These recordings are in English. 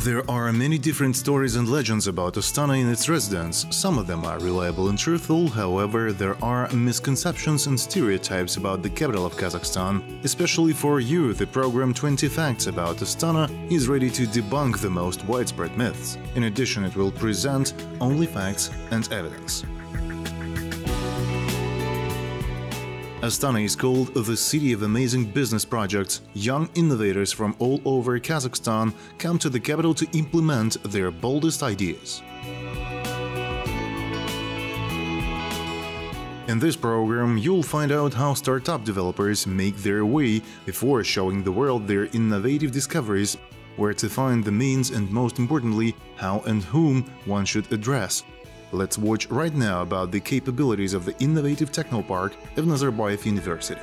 There are many different stories and legends about Astana and its residents. Some of them are reliable and truthful, however, there are misconceptions and stereotypes about the capital of Kazakhstan. Especially for you, the program 20 Facts About Astana is ready to debunk the most widespread myths. In addition, it will present only facts and evidence. Astana is called the city of amazing business projects. Young innovators from all over Kazakhstan come to the capital to implement their boldest ideas. In this program, you'll find out how startup developers make their way before showing the world their innovative discoveries, where to find the means, and most importantly, how and whom one should address. Let's watch right now about the capabilities of the innovative technopark of Nazarbayev University.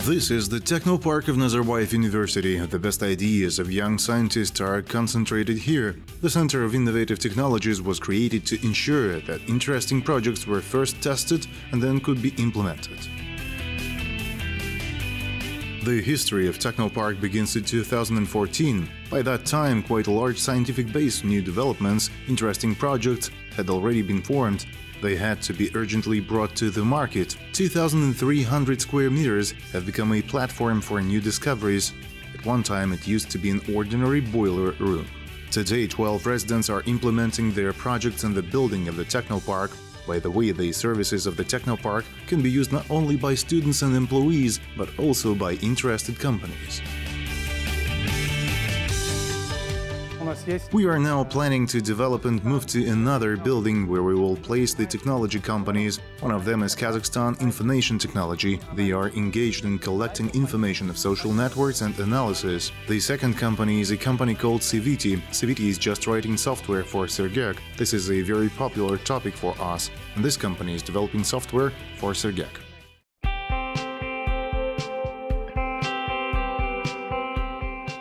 This is the Technopark of Nazarbayev University. The best ideas of young scientists are concentrated here. The Center of Innovative Technologies was created to ensure that interesting projects were first tested and then could be implemented. The history of Technopark begins in 2014. By that time, quite a large scientific base, new developments, interesting projects had already been formed. They had to be urgently brought to the market. 2,300 square meters have become a platform for new discoveries. At one time, it used to be an ordinary boiler room. Today, 12 residents are implementing their projects in the building of the Technopark. By the way, the services of the Technopark can be used not only by students and employees, but also by interested companies. We are now planning to develop and move to another building where we will place the technology companies. One of them is Kazakhstan Information Technology. They are engaged in collecting information of social networks and analysis. The second company is a company called Civiti. Civiti is just writing software for Sergek. This is a very popular topic for us, and this company is developing software for Sergek.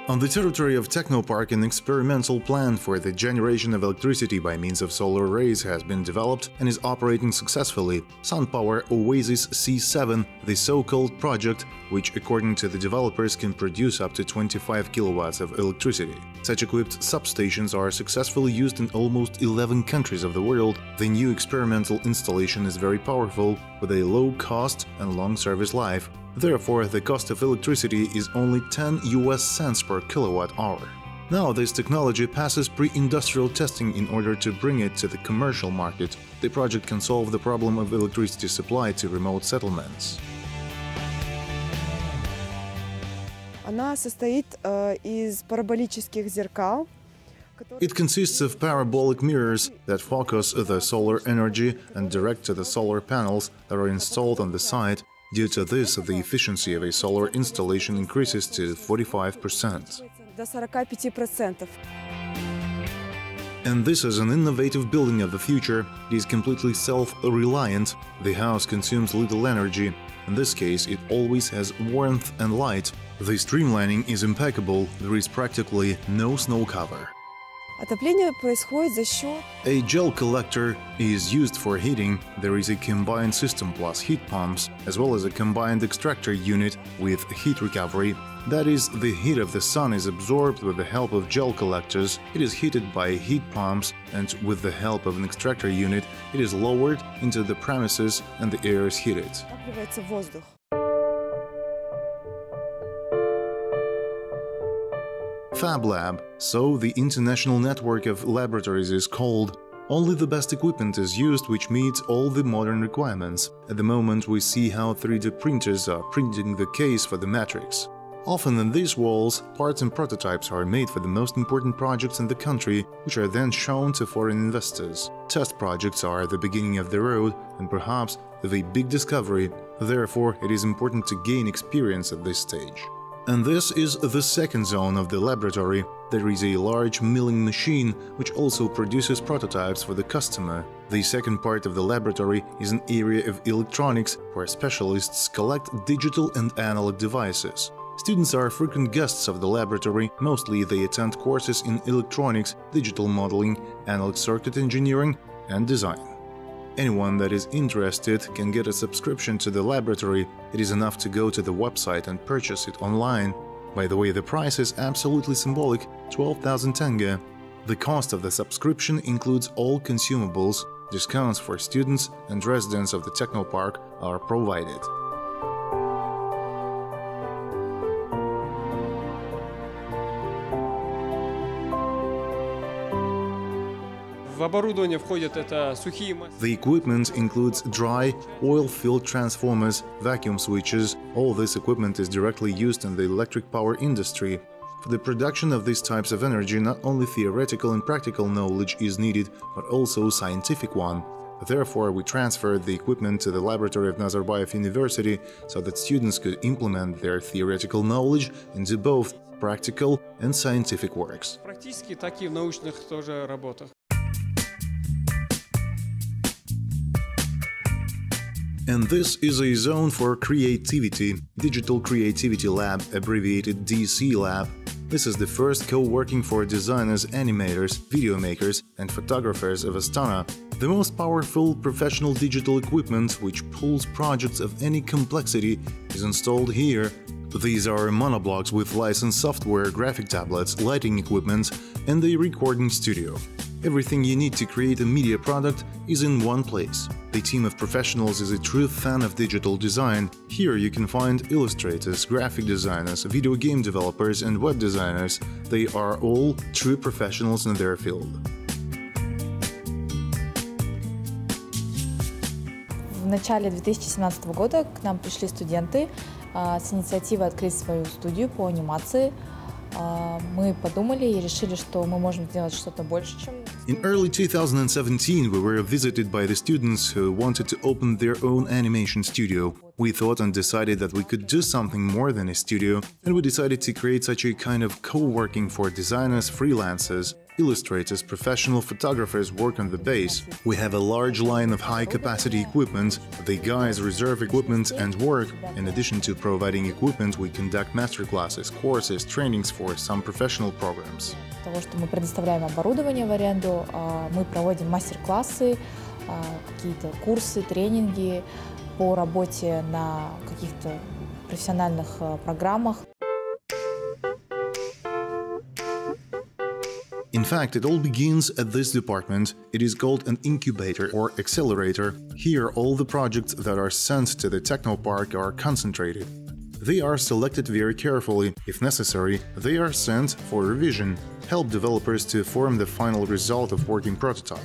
On the territory of Technopark, an experimental plan for the generation of electricity by means of solar rays has been developed and is operating successfully. SunPower Oasis C7, the so-called project, which according to the developers can produce up to 25 kilowatts of electricity. Such equipped substations are successfully used in almost 11 countries of the world. The new experimental installation is very powerful, with a low cost and long service life. Therefore, the cost of electricity is only 10 US cents per kilowatt hour. Now, this technology passes pre-industrial testing in order to bring it to the commercial market. The project can solve the problem of electricity supply to remote settlements. Она состоит из параболических зеркал. It consists of parabolic mirrors that focus the solar energy and direct to the solar panels that are installed on the site. Due to this, the efficiency of a solar installation increases to 45%. До 45%. And this is an innovative building of the future. It is completely self-reliant. The house consumes little energy. In this case, it always has warmth and light. The streamlining is impeccable. There is practically no snow cover. Отопление происходит за счет... A gel collector is used for heating. There is a combined system plus heat pumps, as well as a combined extractor unit with heat recovery. That is, the heat of the sun is absorbed with the help of gel collectors, it is heated by heat pumps, and with the help of an extractor unit, it is lowered into the premises and the air is heated. Отапливается воздух. Fab Lab, so the international network of laboratories is called. Only the best equipment is used which meets all the modern requirements. At the moment we see how 3D printers are printing the case for the matrix. Often in these walls, parts and prototypes are made for the most important projects in the country, which are then shown to foreign investors. Test projects are the beginning of the road and perhaps of a big discovery. Therefore, it is important to gain experience at this stage. And this is the second zone of the laboratory. There is a large milling machine which also produces prototypes for the customer. The second part of the laboratory is an area of electronics where specialists collect digital and analog devices. Students are frequent guests of the laboratory. Mostly they attend courses in electronics, digital modeling, analog circuit engineering, and design. Anyone that is interested can get a subscription to the laboratory. It is enough to go to the website and purchase it online. By the way, the price is absolutely symbolic, 12,000 tenge. The cost of the subscription includes all consumables. Discounts for students and residents of the Technopark are provided. The equipment includes dry, oil-filled transformers, vacuum switches. All this equipment is directly used in the electric power industry. For the production of these types of energy, not only theoretical and practical knowledge is needed, but also scientific one. Therefore, we transferred the equipment to the laboratory of Nazarbayev University so that students could implement their theoretical knowledge into both practical and scientific works. And this is a zone for creativity, Digital Creativity Lab, abbreviated DC Lab. This is the first co-working for designers, animators, video makers, and photographers of Astana. The most powerful professional digital equipment which pulls projects of any complexity is installed here. These are monoblocks with licensed software, graphic tablets, lighting equipment, and a recording studio. Everything you need to create a media product is in one place. The team of professionals is a true fan of digital design. Here you can find illustrators, graphic designers, video game developers and web designers. They are all true professionals in their field. В начале 2017 года к нам пришли студенты с инициативой открыть свою студию по анимации. Мы подумали и решили, что мы можем сделать что-то больше, чем... In early 2017, we were visited by the students who wanted to open their own animation studio. We thought and decided that we could do something more than a studio, and we decided to create such a kind of co-working for designers, freelancers, illustrators, professional photographers work on the base. We have a large line of high-capacity equipment. The guys reserve equipment and work. In addition to providing equipment, we conduct masterclasses, courses, trainings for some professional programs. Того, что мы предоставляем оборудование в аренду, мы проводим мастер-классы, какие-то курсы, тренинги по работе на каких-то профессиональных программах. In fact, it all begins at this department. It is called an incubator or accelerator. Here, all the projects that are sent to the Technopark are concentrated. They are selected very carefully. If necessary, they are sent for revision, help developers to form the final result of working prototype.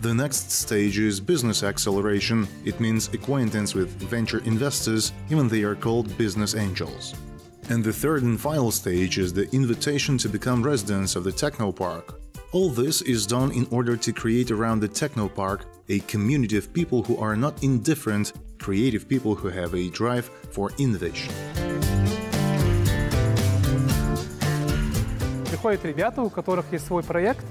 The next stage is business acceleration. It means acquaintance with venture investors, even they are called business angels. And the third and final stage is the invitation to become residents of the Technopark. All this is done in order to create around the Technopark a community of people who are not indifferent, creative people who have a drive for innovation. Приходят ребята, у которых есть свой проект.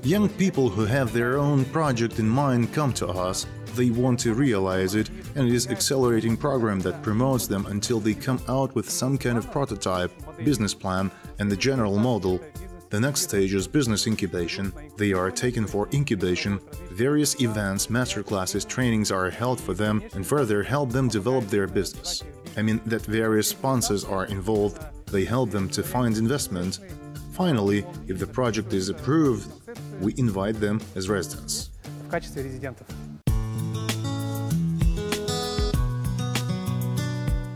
Young people who have their own project in mind come to us. They want to realize it, and it is an accelerating program that promotes them until they come out with some kind of prototype, business plan, and the general model. The next stage is business incubation. They are taken for incubation. Various events, masterclasses, trainings are held for them and further help them develop their business. I mean that various sponsors are involved. They help them to find investment. Finally, if the project is approved, we invite them as residents. В качестве резидентов.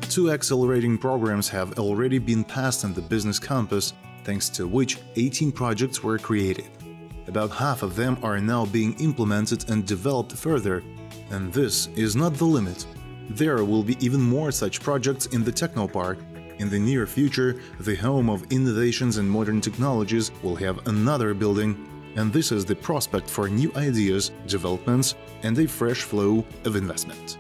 Two accelerating programs have already been passed on the business campus, thanks to which 18 projects were created. About half of them are now being implemented and developed further. And this is not the limit. There will be even more such projects in the Technopark. In the near future, the home of innovations and modern technologies will have another building, and this is the prospect for new ideas, developments, and a fresh flow of investment.